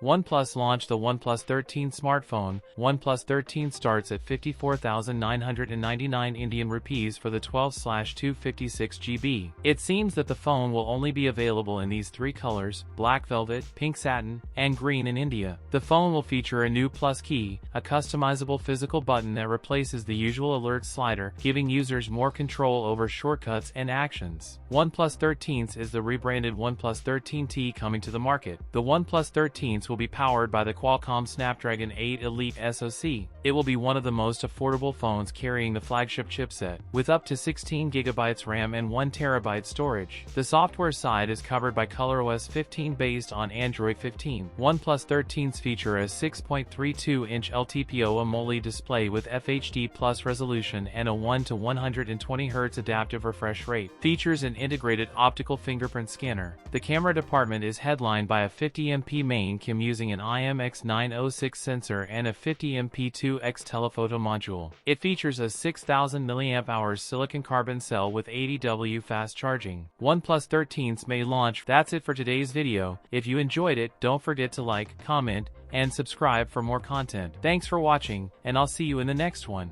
OnePlus launched the OnePlus 13 smartphone. OnePlus 13 starts at 54,999 Indian rupees for the 12/256 GB. It seems that the phone will only be available in these three colors: black velvet, pink satin, and green in India. The phone will feature a new Plus key, a customizable physical button that replaces the usual alert slider, giving users more control over shortcuts and actions. OnePlus 13s is the rebranded OnePlus 13T coming to the market. The OnePlus 13s will be powered by the Qualcomm Snapdragon 8 Elite SoC. It will be one of the most affordable phones carrying the flagship chipset, with up to 16 GB RAM and 1 TB storage. The software side is covered by ColorOS 15 based on Android 15. OnePlus 13s feature a 6.32-inch LTPO AMOLED display with FHD+ resolution and a 1 to 120 Hz adaptive refresh rate. Features an integrated optical fingerprint scanner. The camera department is headlined by a 50MP main cam using an IMX906 sensor and a 50MP 2X telephoto module. It features a 6000 mAh silicon carbon cell with 80W fast charging. OnePlus 13s may launch. That's it for today's video. If you enjoyed it, don't forget to like, comment, and subscribe for more content. Thanks for watching, and I'll see you in the next one.